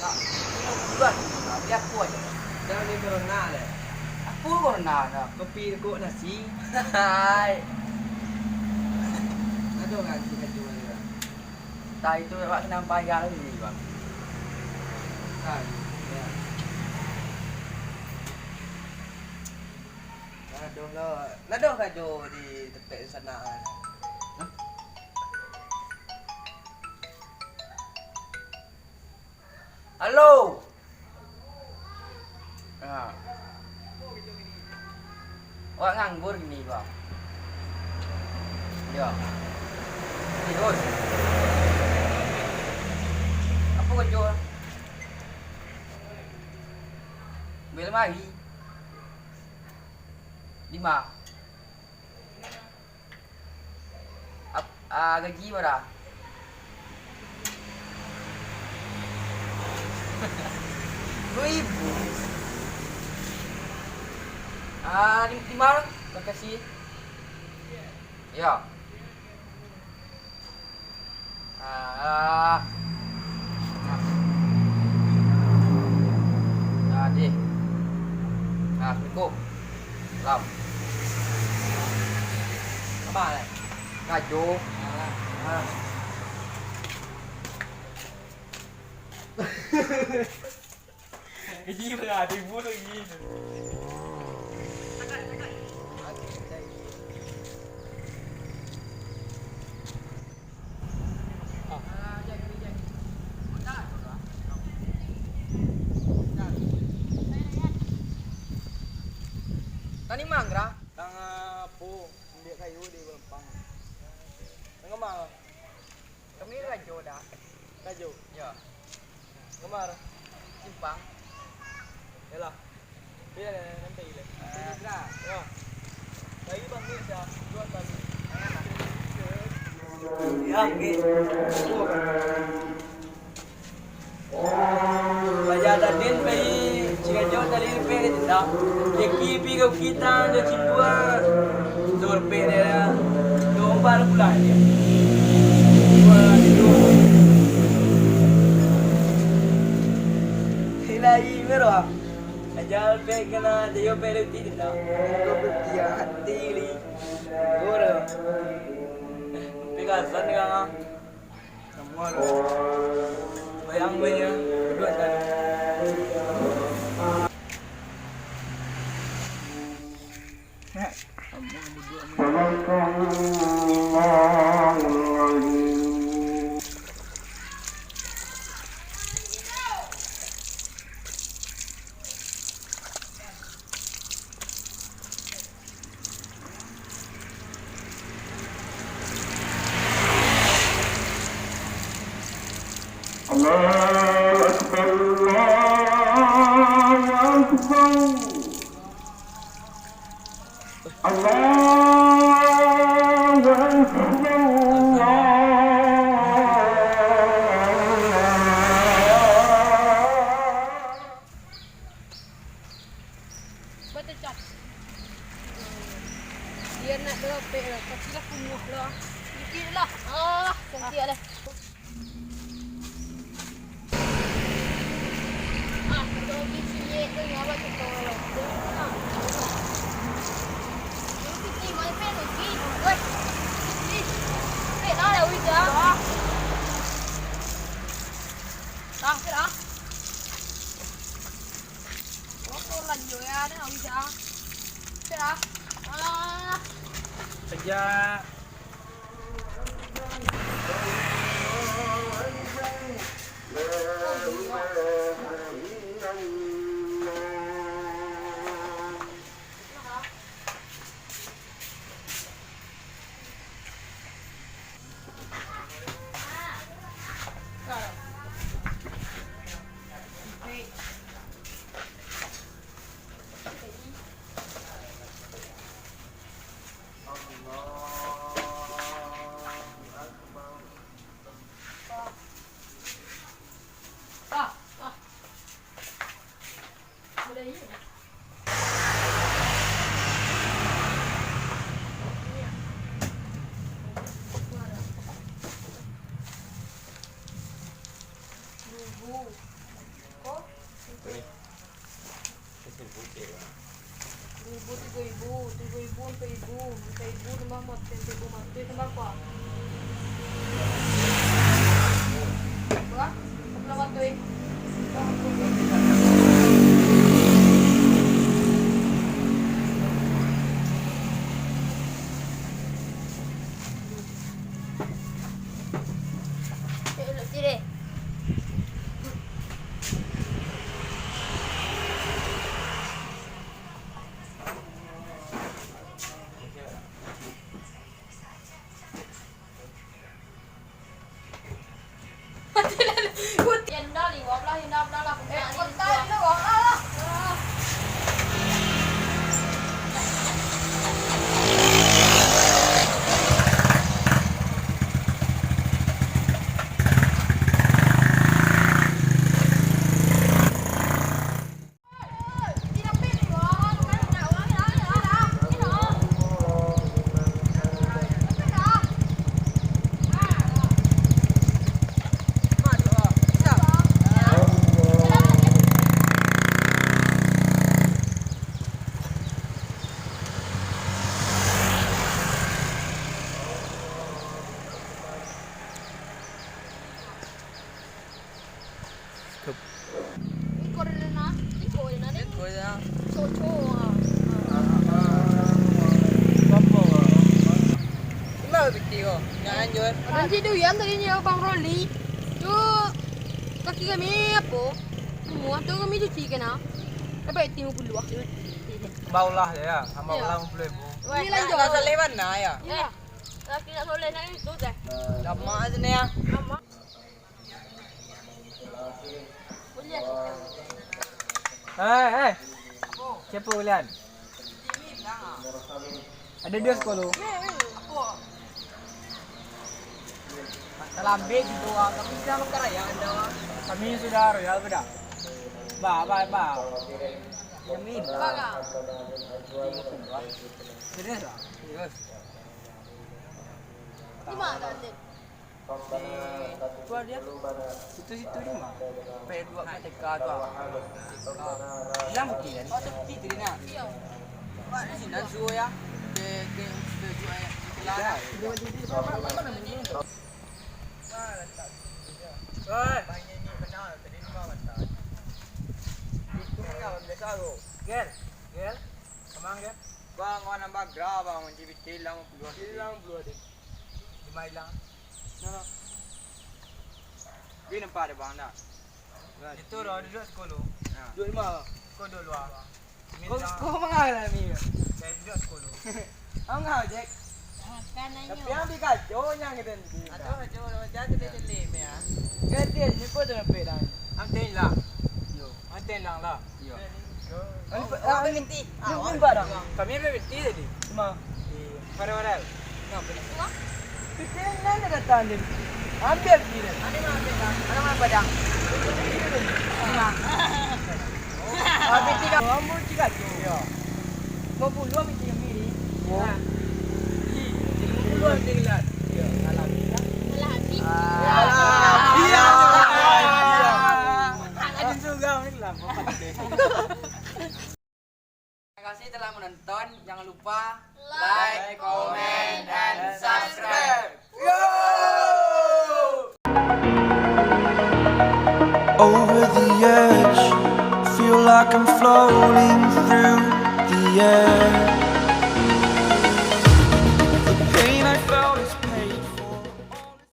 Tak. Bukan. Biar aku aja. Jangan ni corona deh. Aku corona dah. Kopi kok nasi. Hai. Ada kan kita jual ya. Tak itu awak kena bayar lagi bang. Kan. Ya. Aduh lo. Nado kado di tepi sana. Halo. Ah. Awak nganggur gini bang. Ya. Terus. Apa kerja? Beli lagi. 5. Gaji berapa? Ribu. 5. Terima kasih. Ya. Tadi. Assalamualaikum. Salam. Apa ni? Kaju. Gaji berapa? Ribu lagi. Tani manggra. Tang po, ambil kayu di Bempang. Ngemar, Kami kaju dah. kayu. Ya. Ngemar. Simpang. Yalah. Biar nanti le. Ya. Lagi bang ni dah dua kali. Yang gitu. Bajaran din pe cigajo tali pe dah. Yeki pi kau kita je cipua. Dor pe dia. Dombar pula dia. Hilai mero. Ajal pe kena dia pe reti dah. Kau betia hati li. Dor. Pega san ka. Semua. Bayang punya kedua tadi. الله أكبر الله أكبر الله أكبر Betul cak. Dia nak beropek lah. Kasi lah kumuh lah. Sikit lah. Cantik lah. Kalau bisi tu yang awak cakap lah. Ini kita main pen lagi. Woi. Pen dah dah wis dah. Dah, dah. Kau lanjut ya, dah wis dah. Dah. Alah. Sejak Ibu 3.000 sampai ibu tambah mat ibu mati tambah apa? Berapa? Berapa tuh? Deh. Hiện đó thì góp là hiện đó là cũng là đi tay nó góp đó. Nanti tu yang tadi ni bang Rolly tu kaki kami apa? Semua tu kami cuci kena. Apa itu mau keluar? Baulah ya, hamba ulang boleh bu. Ini lanjut. Nasa lewan na ya. Ya. Laki nak soleh nak itu dah. Lama aja na ya. Lama. Boleh. Hei, siapa ulian? Ada dua sekolah. Salam be gitu ah. Tapi jangan karaya anda. Kami sudah royal sudah. Ba. Yamin. Baga. Serius ah? Serius. Di mana tu? Tua dia. Situ ni mah. Pay dua mereka tu ah. Bilang bukti kan? Oh bukti tu ni nak. Iya. Pak di sini nak suruh ya. Ke jual ya. Kelar. Oi. Banyak ni benar tadi ni mah mantap. Itu enggak biasa tu. Gel. Kemang gel. Bang, orang nambah grab bang, jadi hilang puluh. Hilang puluh deh. 5 hilang. No. Dia nampak ada bang dah. Itu dah duduk sekolah. Duduk mana? Kau duduk luar. Kau mengalah ni. Saya duduk sekolah. Enggak, Jack. Tapi yang di kacau yang kita ni. Kacau macam kita jelek ya. Ketin ni pun dah nampak dah. Anten lah. Yo. Anten lah. Yo. Apa minti? Nampak dah. Kami apa minti tadi? Cuma. Farewell. Nampak ni. Ketin ni nak datang ni. Ambil dia. Ada mana ambil dah? Ada mana padang? Ambil tiga. Ambil tiga tu. Yo. Mau puluh ambil tiga mili. Oh. Puluh tinggal. Yo. Alam kita. Iya. Ada juga ni lah. Terima kasih telah menonton. Jangan lupa like, comment, and subscribe. Over the edge, feel like I'm floating through the air.